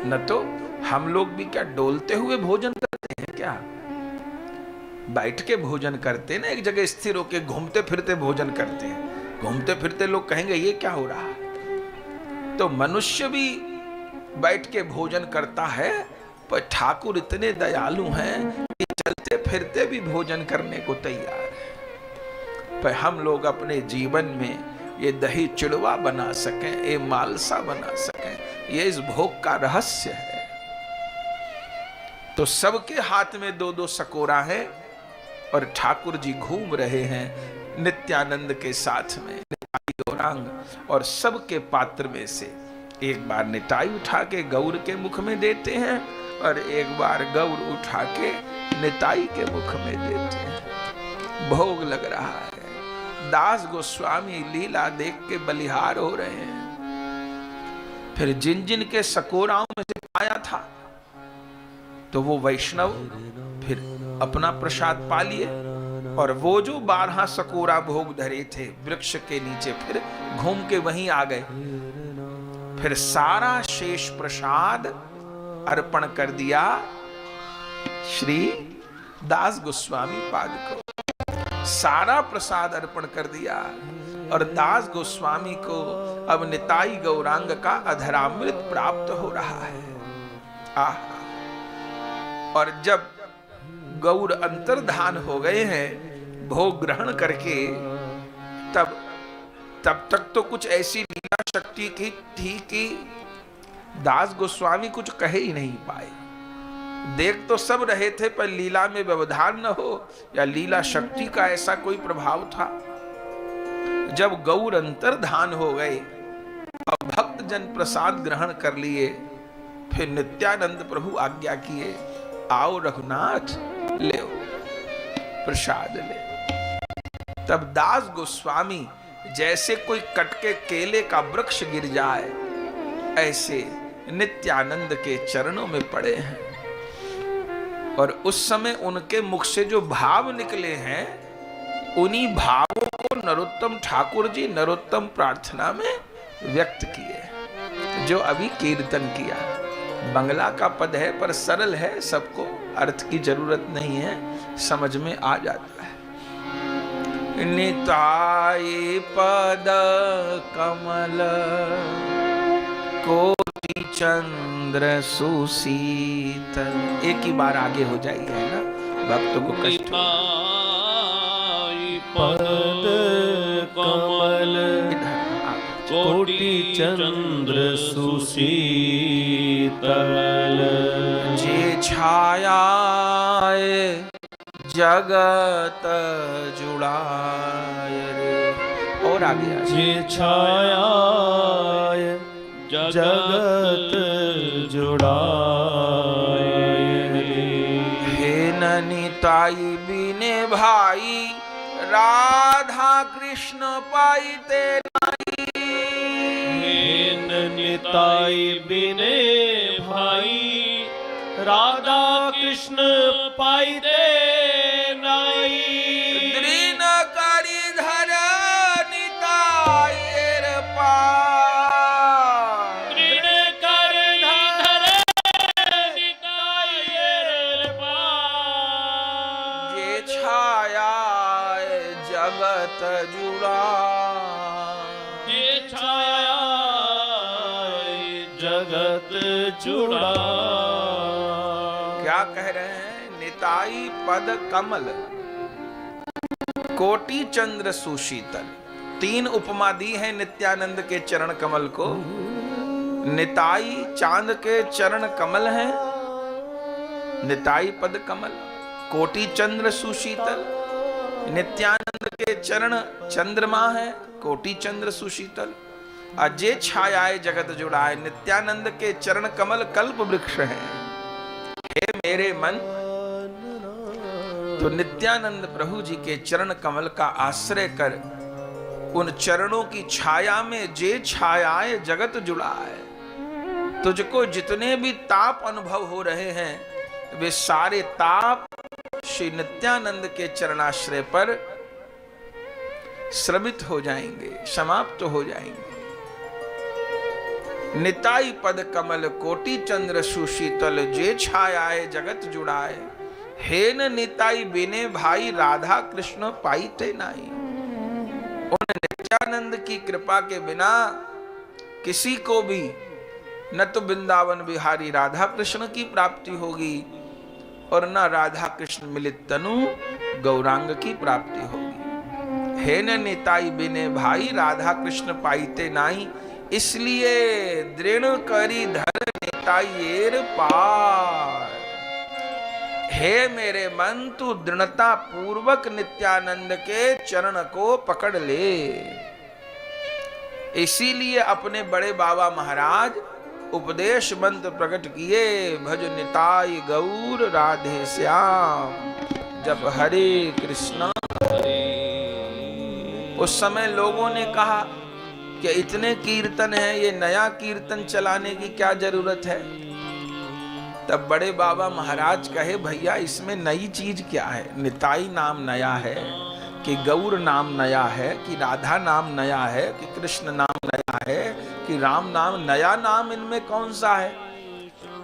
Speaker 1: न तो हम लोग भी क्या डोलते हुए भोजन करते हैं क्या? बैठ के भोजन करते ना, एक जगह स्थिर होके घूमते फिरते भोजन करते हैं। घूमते फिरते लोग कहेंगे ये क्या हो रहा है। तो मनुष्य भी बैठ के भोजन करता है, पर ठाकुर इतने दयालु हैं कि चलते फिरते भी भोजन करने को तैयार है। पर हम लोग अपने जीवन में ये दही चिड़वा बना सकें, ये मालसा बना सकें, ये इस भोग का रहस्य है। तो सबके हाथ में 2-2 सकोरा है और ठाकुर जी घूम रहे हैं नित्यानंद के साथ में, निताई गौरांग। और सबके पात्र में से एक बार निताई उठा के गौर के मुख में देते हैं और एक बार गौर उठा के निताई के मुख में देते हैं। भोग लग रहा है। दास गोस्वामी लीला देख के बलिहार हो रहे हैं। फिर जिन जिन के सकोराओं में से पाया था तो वो वैष्णव फिर अपना प्रसाद पा लिए, और वो जो 12 सकोरा भोग धरे थे वृक्ष के नीचे फिर घूम के वहीं आ गए। फिर सारा शेष प्रसाद अर्पण कर दिया श्री दास गोस्वामी पाद को। सारा प्रसाद अर्पण कर दिया और दास गोस्वामी को अब निताई गौरांग का अधरामृत प्राप्त हो रहा है। आह! और जब गौर अंतर्धान हो गए हैं भोग ग्रहण करके, तब तक तो कुछ ऐसी लीला शक्ति की थी कि दास गोस्वामी कुछ कहे ही नहीं पाए। देख तो सब रहे थे पर लीला में व्यवधान न हो या लीला शक्ति का ऐसा कोई प्रभाव था। जब गौर अंतर्धान हो गए और भक्त जन प्रसाद ग्रहण कर लिए, फिर नित्यानंद प्रभु आज्ञा किए, आओ रघुनाथ ले प्रसाद ले। तब दास गोस्वामी जैसे कोई कटके केले का वृक्ष गिर जाए ऐसे नित्यानंद के चरणों में पड़े हैं। और उस समय उनके मुख से जो भाव निकले हैं, उन्हीं भावों को नरोत्तम ठाकुर जी नरोत्तम प्रार्थना में व्यक्त किए, जो अभी कीर्तन किया। बंगला का पद है पर सरल है, सबको अर्थ की जरूरत नहीं है, समझ में आ जाता है। निताई पद कमल कोटि चंद्र सुशीतल। एक ही बार आगे हो जाइए, है ना, भक्तों को कष्ट।
Speaker 2: पद कमल कोटि चंद्र सुशीतल।
Speaker 1: जे छायाए जगत जुड़ाय रे। और आगे
Speaker 2: जे छायाए जगत जुड़ाय रे।
Speaker 1: हे ननिताई बिने भाई राधा कृष्ण पाइते नाई।
Speaker 2: हे ननिताई बिने भाई राधा कृष्ण पाइते नाई।
Speaker 1: दृन करी धर निताईर पार।
Speaker 2: दृढ़ कर धर निताईर पार।
Speaker 1: जे छाया जगत जुड़ा।
Speaker 2: जे छाया जगत जुड़ा।
Speaker 1: क्या कह रहे हैं? निताई पद कमल कोटि चंद्र सुशीतल। 3 उपमा दी है नित्यानंद के चरण कमल को। निताई चांद के चरण कमल हैं, निताई पद कमल। कोटि चंद्र सुशीतल, नित्यानंद के चरण चंद्रमा है, कोटि चंद्र सुशीतल। अजय छायाए जगत जुड़ाए, नित्यानंद के चरण कमल कल्प वृक्ष है। हे मेरे मन, तो नित्यानंद प्रभु जी के चरण कमल का आश्रय कर उन चरणों की छाया में जे छायाए जगत जुड़ा है। तुझको जितने भी ताप अनुभव हो रहे हैं वे सारे ताप श्री नित्यानंद के चरणाश्रय पर श्रमित हो जाएंगे, समाप्त हो जाएंगे। निताई पद कमल कोटि चंद्र सुशीतल, जे छायाए जगत जुड़ाए, हे न निताई बिने भाई राधा कृष्ण पाईते नाई। उन नित्यानंद की कृपा के बिना किसी को भी न तो वृंदावन बिहारी राधा कृष्ण की प्राप्ति होगी और न राधा कृष्ण मिलित तनु गौरांग की प्राप्ति होगी। हे न निताई बिने भाई राधा कृष्ण पाईते नाई, इसलिए दृढ़ करी धर निताईर पार। हे मेरे मन तू दृढ़ता पूर्वक नित्यानंद के चरण को पकड़ ले। इसीलिए अपने बड़े बाबा महाराज उपदेश मंत्र प्रकट किए, भज निताई गौर राधे श्याम, जब हरे कृष्णा हरे। उस समय लोगों ने कहा कि इतने कीर्तन है, ये नया कीर्तन चलाने की क्या जरूरत है। तब बड़े बाबा महाराज कहे, भैया इसमें नई चीज क्या है। निताई नाम नया है कि गौर नाम नया है कि राधा नाम नया है कि कृष्ण नाम नया है कि राम नाम, नया नाम इनमें कौन सा है।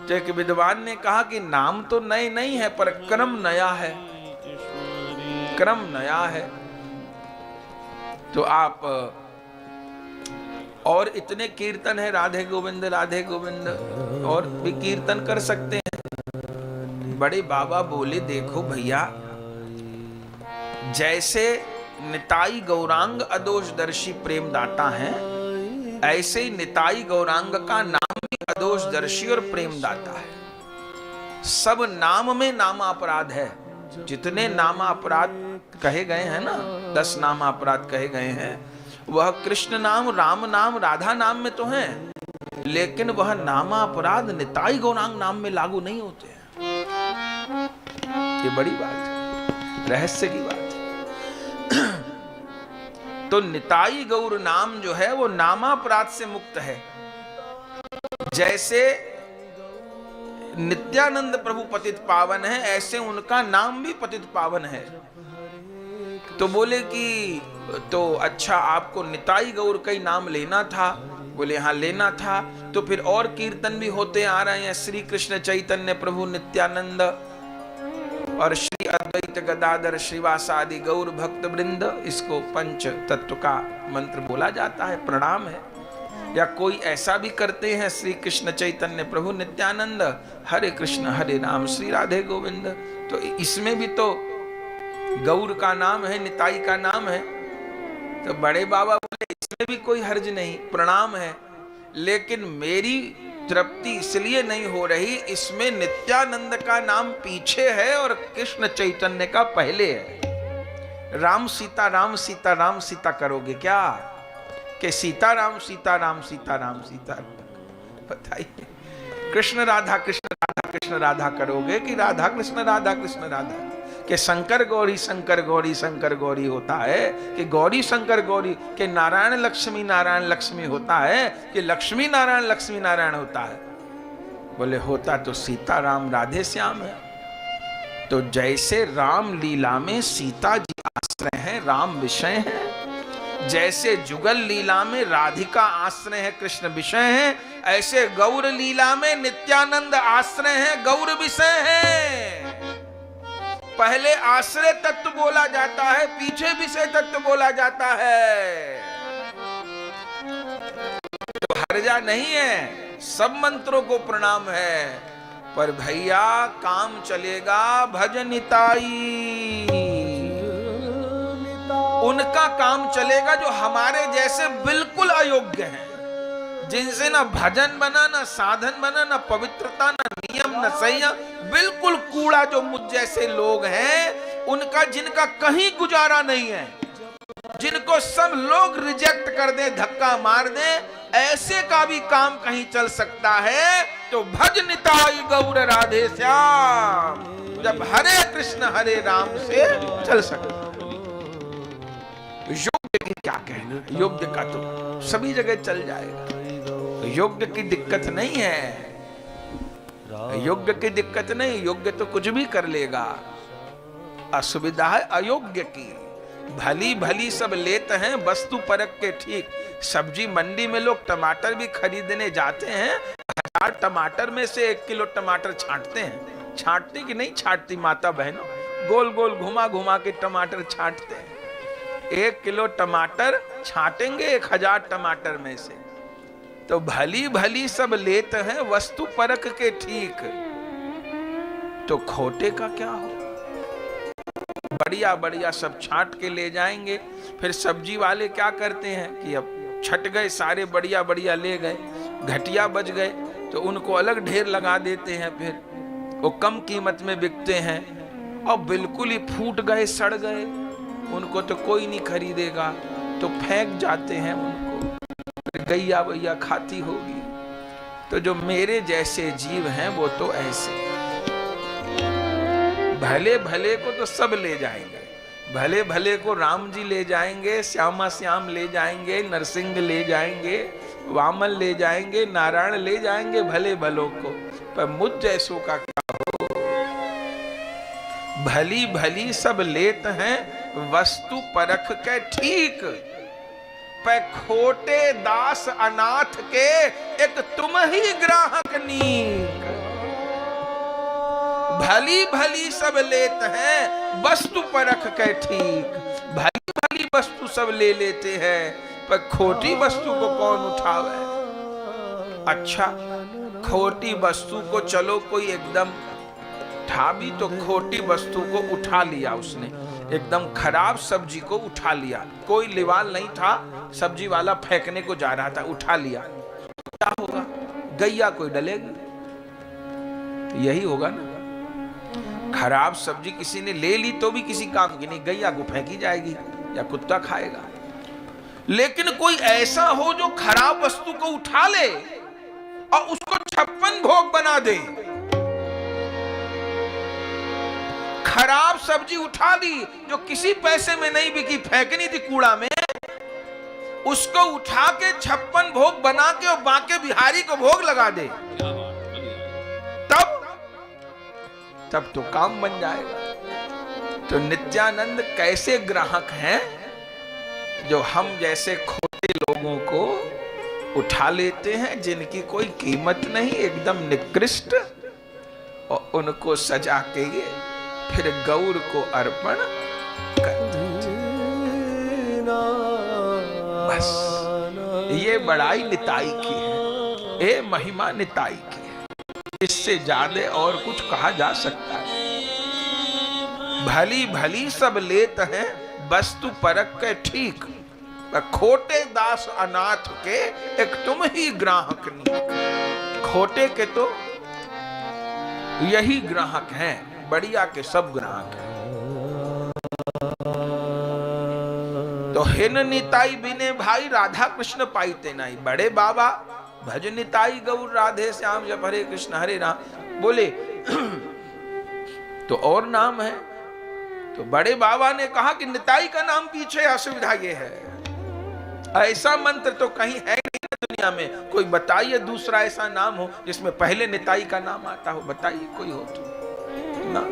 Speaker 1: तो एक विद्वान ने कहा कि नाम तो नए नहीं है पर क्रम नया है, क्रम नया है। तो आप और इतने कीर्तन है, राधे गोविंद राधे गोविंद, और भी कीर्तन कर सकते हैं। बड़े बाबा बोले, देखो भैया, जैसे निताई गौरांग अदोषदर्शी प्रेमदाता हैं, ऐसे ही निताई गौरांग का नाम भी अदोषदर्शी और प्रेमदाता है। सब नाम में नामापराध है। जितने नामापराध कहे गए हैं ना, 10 नामापराध कहे गए हैं, वह कृष्ण नाम, राम नाम, राधा नाम में तो हैं, लेकिन वह नामापराध निताई गौरांग नाम में लागू नहीं होते हैं। ये बड़ी बात है, रहस्य की बात है। तो निताई गौर नाम जो है वो नामापराध से मुक्त है। जैसे नित्यानंद प्रभु पतित पावन है, ऐसे उनका नाम भी पतित पावन है। तो बोले कि तो अच्छा, आपको निताई गौर का ही नाम लेना था। बोले हाँ लेना था। तो फिर और कीर्तन भी होते आ रहे हैं, श्री कृष्ण चैतन्य प्रभु नित्यानंद और श्री अद्वैत गदाधर श्रीवासादि गौर भक्त वृंद, इसको पंच तत्व का मंत्र बोला जाता है, प्रणाम है। या कोई ऐसा भी करते हैं, श्री कृष्ण चैतन्य प्रभु नित्यानंद, हरे कृष्ण हरे राम श्री राधे गोविंद। तो इसमें भी तो गौर का नाम है, निताई का नाम है। तो बड़े बाबा बोले इसमें भी कोई हर्ज नहीं, प्रणाम है। लेकिन मेरी तृप्ति इसलिए नहीं हो रही, इसमें नित्यानंद का नाम पीछे है और कृष्ण चैतन्य का पहले है। राम सीता राम सीता राम सीता करोगे क्या, कि सीता राम सीता राम सीता राम सीता, बताइए। कृष्ण राधा कृष्ण राधा करोगे कि राधा कृष्ण राधा, कि शंकर गौरी शंकर गौरी होता है, कि गौरी शंकर गौरी, कि नारायण लक्ष्मी होता है, कि लक्ष्मी नारायण होता है। बोले होता तो सीता राम राधे श्याम है। तो जैसे राम लीला में सीता जी आश्रय हैं, राम विषय हैं, जैसे जुगल लीला में राधिका आश्रय है, कृष्ण विषय हैं, ऐसे गौर लीला में नित्यानंद आश्रय हैं, गौर विषय हैं। पहले आश्रय तत्व बोला जाता है, पीछे विषय तत्व बोला जाता है। तो हर्जा नहीं है, सब मंत्रों को प्रणाम है। पर भैया काम चलेगा भज निताई, उनका काम चलेगा जो हमारे जैसे बिल्कुल अयोग्य हैं, जिनसे ना भजन बना, ना साधन बना, ना पवित्रता, ना नियम, ना संयम, बिल्कुल कूड़ा जो मुझ जैसे लोग हैं, उनका जिनका कहीं गुजारा नहीं है, जिनको सब लोग रिजेक्ट कर दे, धक्का मार दे, ऐसे का भी काम कहीं चल सकता है। तो भज निताई गौर राधे श्याम, जब हरे कृष्ण हरे राम से चल सकता। योग्य की क्या कहना, योग्य का तो सभी जगह चल जाएगा। योग्य की दिक्कत नहीं है, योग्य की दिक्कत नहीं, योग्य तो कुछ भी कर लेगा। असुविधा है अयोग्य की। भली भली सब लेते हैं, वस्तु परख के ठीक, सब्जी मंडी में लोग टमाटर भी खरीदने जाते हैं, 1000 टमाटर में से 1 किलो टमाटर छांटते हैं। छांटती कि नहीं छांटती माता बहनों? गोल गोल घुमा घुमा के टमाटर छांटते हैं। 1 किलो टमाटर छांटेंगे 1000 टमाटर में से। तो भली भली सब लेत हैं वस्तु परख के ठीक, तो खोटे का क्या हो? बढ़िया बढ़िया सब छांट के ले जाएंगे। फिर सब्जी वाले क्या करते हैं कि अब छट गए सारे, बढ़िया बढ़िया ले गए, घटिया बच गए तो उनको अलग ढेर लगा देते हैं। फिर वो कम कीमत में बिकते हैं, और बिल्कुल ही फूट गए सड़ गए, उनको तो कोई नहीं खरीदेगा, तो फेंक जाते हैं उनको। फिर गैया वैया खाती होगी। तो जो मेरे जैसे जीव हैं वो तो ऐसे, भले भले को तो सब ले जाएंगे, भले भले को राम जी ले जाएंगे, श्यामा श्याम ले जाएंगे, नरसिंह ले जाएंगे, वामन ले जाएंगे, नारायण ले जाएंगे भले भलों को, पर मुझ जैसों का क्या हो? भली भली सब लेत हैं वस्तु परख के ठीक, पे खोटे दास अनाथ के एक तुम ही ग्राहक नीक। भली भली सब लेत हैं वस्तु परख के ठीक, भली भली वस्तु सब ले लेते हैं, पर खोटी वस्तु को कौन उठावे? अच्छा, खोटी वस्तु को चलो कोई एकदम था भी तो खोटी वस्तु को उठा लिया उसने, एकदम खराब सब्जी को उठा लिया, कोई लिवाल नहीं था, सब्जी वाला फेंकने को जा रहा था, उठा लिया, तो क्या होगा? गैया कोई डलेगी? यही होगा ना। खराब सब्जी किसी ने ले ली तो भी किसी काम की नहीं, गैया को फेंकी जाएगी या कुत्ता खाएगा। लेकिन कोई ऐसा हो जो खराब वस्तु को उठा ले और उसको 56 भोग बना दे। खराब सब्जी उठा ली जो किसी पैसे में नहीं बिकी, फेंकनी थी कूड़ा में, उसको उठा के 56 भोग बना के और बांके बिहारी को भोग लगा दे, तब तो काम बन जाएगा। तो नित्यानंद कैसे ग्राहक हैं जो हम जैसे खोटे लोगों को उठा लेते हैं, जिनकी कोई कीमत नहीं, एकदम निकृष्ट, और उनको सजा के फिर गौर को अर्पण करते हैं। बस ये बड़ाई निताई की है, ये महिमा निताई की है, इससे ज्यादा और कुछ कहा जा सकता है? भली भली सब लेत हैं वस्तु परख के ठीक, खोटे दास अनाथ के एक तुम ही ग्राहक नीक। खोटे के तो यही ग्राहक हैं, बढ़िया के सब ग्राहक हैं। तो हिन निताई बिने भाई राधा कृष्ण पाईते नहीं, बड़े बाबा भज निताई गौर राधे श्याम जप हरे कृष्ण हरे राम बोले तो और नाम है। तो बड़े बाबा ने कहा कि निताई का नाम पीछे असुविधा ये है, ऐसा मंत्र तो कहीं है नहीं दुनिया में, कोई बताइए दूसरा ऐसा नाम हो जिसमें पहले निताई का नाम आता हो, बताइए कोई हो तो ना।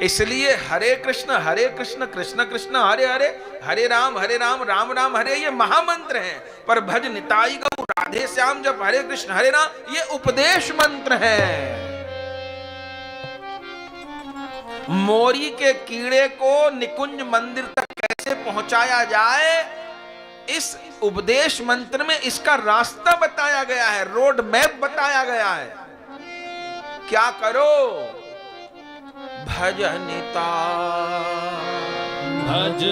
Speaker 1: इसलिए हरे कृष्ण कृष्ण कृष्ण हरे हरे, हरे राम राम राम हरे, ये महामंत्र हैं। पर भज निताई गौ राधे श्याम जप हरे कृष्ण हरे राम, ये उपदेश मंत्र हैं। मोरी के कीड़े को निकुंज मंदिर तक कैसे पहुंचाया जाए, इस उपदेश मंत्र में इसका रास्ता बताया गया है, रोड मैप बताया गया है। क्या करो? भज निताई
Speaker 2: भज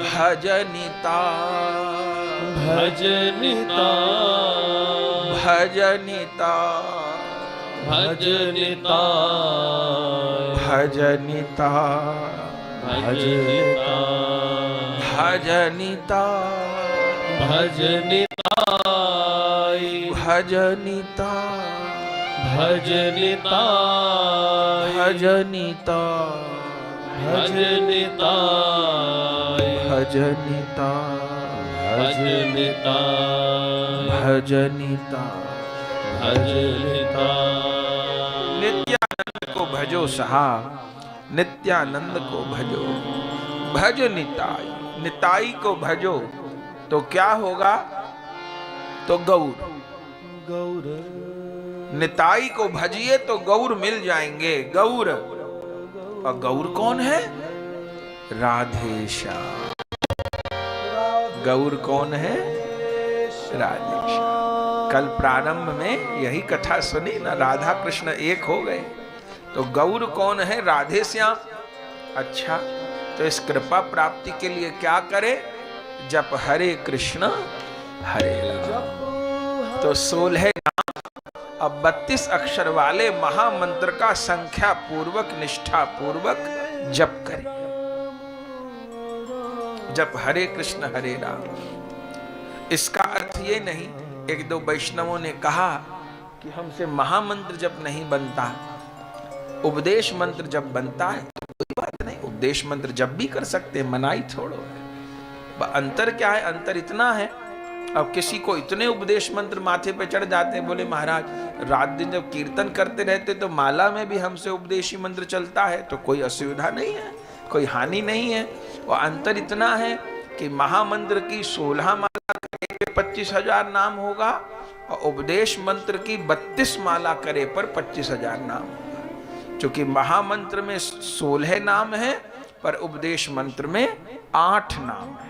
Speaker 1: भज निताई
Speaker 2: भज
Speaker 1: भज निताई
Speaker 2: भज
Speaker 1: भज निताई
Speaker 2: भज
Speaker 1: भज निताई
Speaker 2: भज
Speaker 1: भज निताई
Speaker 2: भज
Speaker 1: भज निताई
Speaker 2: भज
Speaker 1: भज निताई
Speaker 2: भज
Speaker 1: भज निताई
Speaker 2: भज
Speaker 1: नित्यानंद को भजो सहा, नित्यानंद को भजो, भज निताई निताई को भजो तो क्या होगा? तो गौर।
Speaker 2: गौर
Speaker 1: निताई को भजिए तो गौर मिल जाएंगे। गौर, और गौर कौन है? राधे श्याम। गौर कौन है? राधे श्याम। कल प्रारंभ में यही कथा सुनी ना, राधा कृष्ण एक हो गए। तो गौर कौन है? राधे श्याम। अच्छा, तो इस कृपा प्राप्ति के लिए क्या करे? जप हरे कृष्ण हरे राम। तो 16 नाम अब 32 अक्षर वाले महामंत्र का संख्या पूर्वक, निष्ठा पूर्वक जप करें। जप हरे कृष्ण हरे राम। इसका अर्थ ये नहीं, एक दो वैष्णवों ने कहा कि हमसे महामंत्र जप नहीं बनता, उपदेश मंत्र जब बनता है तो कोई बात नहीं, उपदेश मंत्र जब भी कर सकते हैं, मनाही छोड़ो है। अंतर क्या है? अंतर इतना है, अब किसी को इतने उपदेश मंत्र माथे पे चढ़ जाते हैं, बोले महाराज रात दिन जब कीर्तन करते रहते तो माला में भी हमसे उपदेशी मंत्र चलता है, तो कोई असुविधा नहीं है, कोई हानि नहीं है। और अंतर इतना है कि महामंत्र की 16 माला करे पे 25,000 नाम होगा, और उपदेश मंत्र की 32 माला करे पर 25,000 नाम होगा। क्योंकि महामंत्र में 16 नाम है, पर उपदेश मंत्र में 8 नाम है।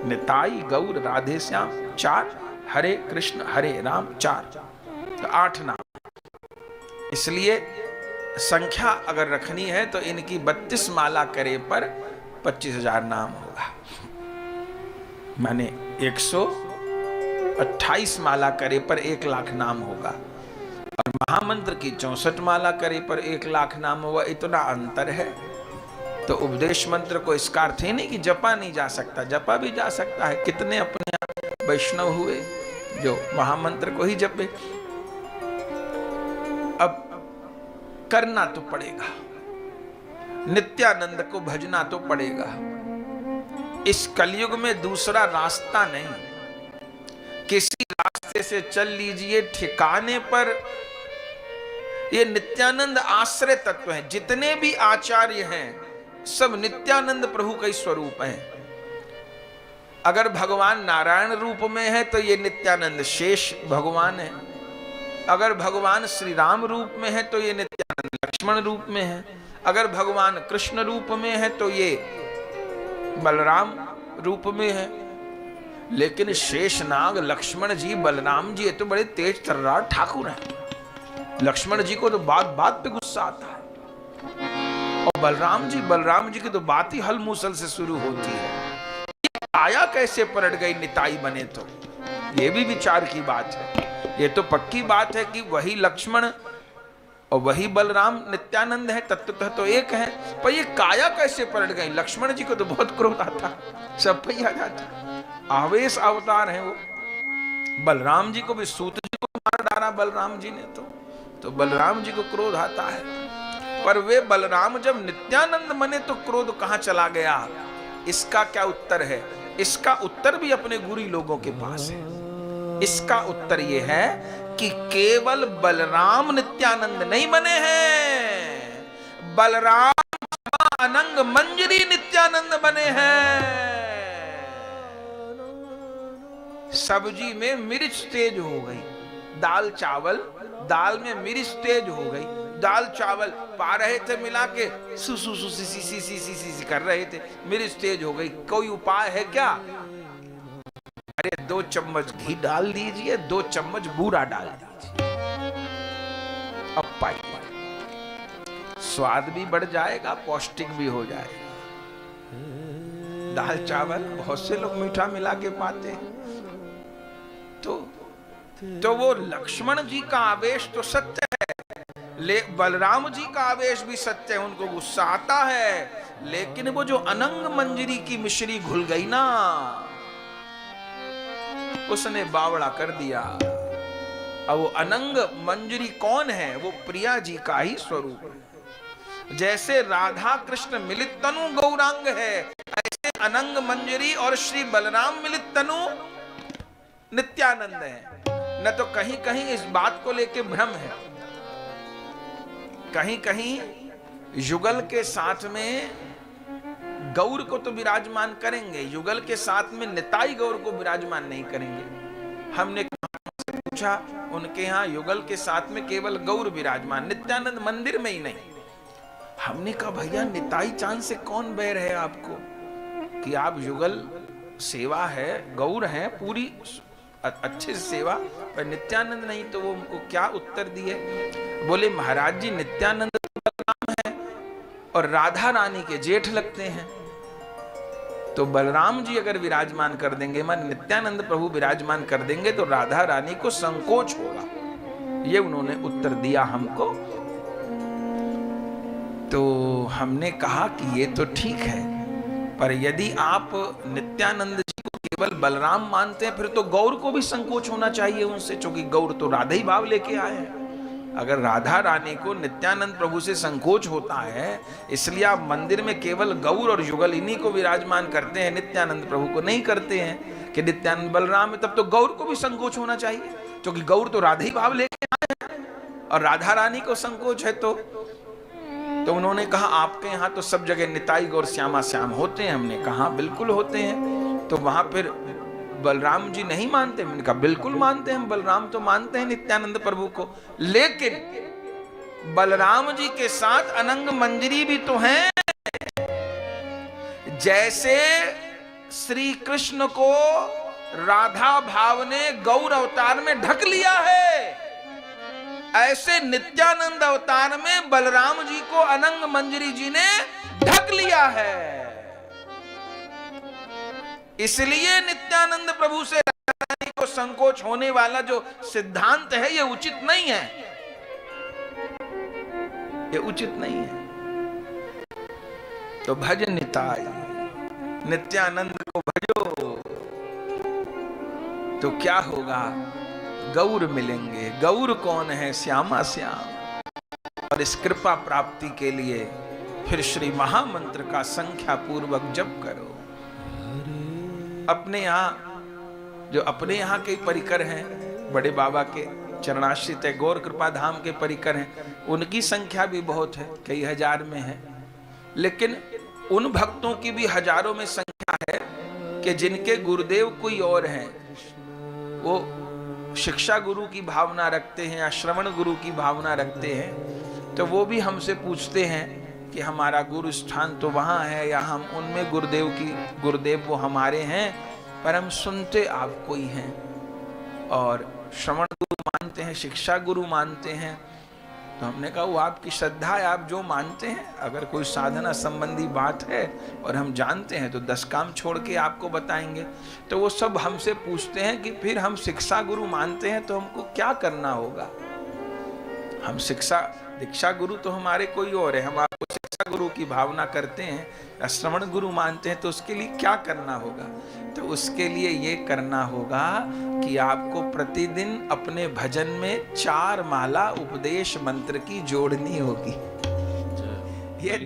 Speaker 1: निताई गौर राधे श्याम 4, हरे कृष्ण हरे राम 4, तो 8 नाम। इसलिए संख्या अगर रखनी है तो इनकी 32 माला करे पर 25,000 नाम होगा। माने 128 माला करे पर 1 लाख नाम होगा, और महामंत्र की 64 माला करे पर 1 लाख नाम होगा। इतना अंतर है। तो उपदेश मंत्र को इसका अर्थ ही नहीं कि जपा नहीं जा सकता, जपा भी जा सकता है। कितने अपने आप वैष्णव हुए जो महामंत्र को ही जपे। अब करना तो पड़ेगा, नित्यानंद को भजना तो पड़ेगा। इस कलयुग में दूसरा रास्ता नहीं। किसी रास्ते से चल लीजिए, ठिकाने पर ये नित्यानंद आश्रय तत्व है। जितने भी आचार्य हैं सब नित्यानंद प्रभु का ही स्वरूप है। अगर भगवान नारायण रूप में है तो ये नित्यानंद शेष भगवान है। अगर भगवान श्री राम रूप में है तो ये नित्यानंद लक्ष्मण रूप में है। अगर भगवान कृष्ण रूप में है तो ये बलराम रूप में है। लेकिन शेषनाग लक्ष्मण जी, बलराम जी ये तो बड़े तेज तर्रार ठाकुर हैं। लक्ष्मण जी को तो बात बात पे गुस्सा आता है, और बलराम जी की तो बात ही हल मूसल से शुरू होती है। आया कैसे पलट गई निताई बने? तो ये भी विचार की बात है। ये तो पक्की बात है कि वही लक्ष्मण और वही बलराम नित्यानंद है, तत्वतः तो एक है, पर ये काया कैसे पलट गई? लक्ष्मण जी को तो बहुत क्रोध आता, सब पे आ जाता, आवेश अवतार है वो। बलराम जी को भी सूत जी को मार डाला बलराम जी ने, तो बलराम जी को क्रोध आता है। पर वे बलराम जब नित्यानंद बने तो क्रोध कहां चला गया? इसका क्या उत्तर है? इसका उत्तर भी अपने गुरी लोगों के पास है। इसका उत्तर यह है कि केवल बलराम नित्यानंद नहीं बने हैं, बलराम अनंग मंजरी नित्यानंद बने हैं। सब्जी में मिर्च तेज हो गई, दाल चावल, दाल में मिर्च तेज हो गई, दाल चावल पा रहे थे मिला के, सु सु सु सी सी सी सी सी सी कर रहे थे, मिर्च तेज हो गई। कोई उपाय है क्या? अरे 2 चम्मच घी डाल दीजिए, 2 चम्मच बूरा डाल दीजिए, अब पाइए, स्वाद भी बढ़ जाएगा, पौष्टिक भी हो जाएगा। दाल चावल बहुत से लोग मीठा मिला के पाते हैं। तो वो लक्ष्मण जी का आवेश तो सत्य है, बलराम जी का आवेश भी सत्य है, उनको गुस्सा आता है। लेकिन वो जो अनंग मंजरी की मिश्री घुल गई ना, उसने बावड़ा कर दिया। अब वो अनंग मंजरी कौन है? वो प्रिया जी का ही स्वरूप है। जैसे राधा कृष्ण मिलित तनु गौरांग है, ऐसे अनंग मंजरी और श्री बलराम मिलित तनु नित्यानंद है। न तो कहीं कहीं इस बात को लेके भ्रम है, कहीं कहीं युगल के साथ में गौर को तो विराजमान करेंगे, युगल के साथ में निताई गौर को विराजमान नहीं करेंगे। हमने पूछा, उनके यहाँ युगल के साथ में केवल गौर विराजमान, नित्यानंद मंदिर में ही नहीं। हमने कहा भैया निताई चांद से कौन बैर है आपको कि आप युगल सेवा है, गौर है पूरी अच्छे से सेवा, पर नित्यानंद नहीं। तो वो उनको क्या उत्तर दिए, बोले महाराज जी नित्यानंद तो बलराम है और राधा रानी के जेठ लगते हैं, तो बलराम जी अगर विराजमान कर देंगे, मन नित्यानंद प्रभु विराजमान कर देंगे तो राधा रानी को संकोच होगा। ये उन्होंने उत्तर दिया हमको। तो हमने कहा कि ये तो ठीक है, पर यदि आप नित्यानंद जी को केवल बलराम मानते हैं, फिर तो गौर को भी संकोच होना चाहिए उनसे, क्योंकि गौर तो राधा ही भाव लेके आए हैं। अगर राधा रानी को नित्यानंद प्रभु से संकोच होता है, इसलिए आप मंदिर में केवल गौर और युगल इन्हीं को विराजमान करते हैं, नित्यानंद प्रभु को नहीं करते हैं कि नित्यानंद बलराम है, तब तो गौर को भी संकोच होना चाहिए, क्योंकि गौर तो राधा ही भाव लेके आए हैं और राधा रानी को संकोच है। तो उन्होंने कहा आपके यहाँ तो सब जगह निताई गौर श्यामा श्याम होते हैं। हमने कहा बिल्कुल होते हैं, तो वहां फिर बलराम जी नहीं मानते? मैंने कहा बिल्कुल मानते हैं, बलराम तो मानते हैं नित्यानंद प्रभु को, लेकिन बलराम जी के साथ अनंग मंजरी भी तो हैं। जैसे श्री कृष्ण को राधा भाव ने गौर अवतार में ढक लिया है, ऐसे नित्यानंद अवतार में बलराम जी को अनंग मंजरी जी ने ढक लिया है। इसलिए नित्यानंद प्रभु से राधा रानी को संकोच होने वाला जो सिद्धांत है, ये उचित नहीं है, ये उचित नहीं है। तो भज निताई, नित्यानंद को भजो तो क्या होगा, गौर मिलेंगे। गौर कौन है? श्यामा श्याम। और इस कृपा प्राप्ति के लिए फिर श्री महामंत्र का संख्या पूर्वक जप करो। अपने यहाँ जो अपने यहाँ के परिकर हैं, बड़े बाबा के चरणाश्रित है, गौर कृपा धाम के परिकर हैं, उनकी संख्या भी बहुत है, कई हजार में है। लेकिन उन भक्तों की भी हजारों में संख्या है कि जिनके गुरुदेव कोई और हैं, वो शिक्षा गुरु की भावना रखते हैं या श्रवण गुरु की भावना रखते हैं। तो वो भी हमसे पूछते हैं कि हमारा गुरु स्थान तो वहाँ है, या हम उनमें गुरुदेव वो हमारे हैं, पर हम सुनते आपको ही हैं और श्रवण गुरु मानते हैं, शिक्षा गुरु मानते हैं। तो हमने कहा वो आपकी श्रद्धा है, आप जो मानते हैं। अगर कोई साधना संबंधी बात है और हम जानते हैं तो 10 काम छोड़ के आपको बताएंगे। तो वो सब हमसे पूछते हैं कि फिर हम शिक्षा गुरु मानते हैं तो हमको क्या करना होगा। हम दीक्षा गुरु तो हमारे कोई और है, हम आपको शिक्षा गुरु की भावना करते हैं या श्रवण गुरु मानते हैं, तो उसके लिए क्या करना होगा? तो उसके लिए ये करना होगा कि आपको प्रतिदिन अपने भजन में 4 माला उपदेश मंत्र की जोड़नी होगी। ये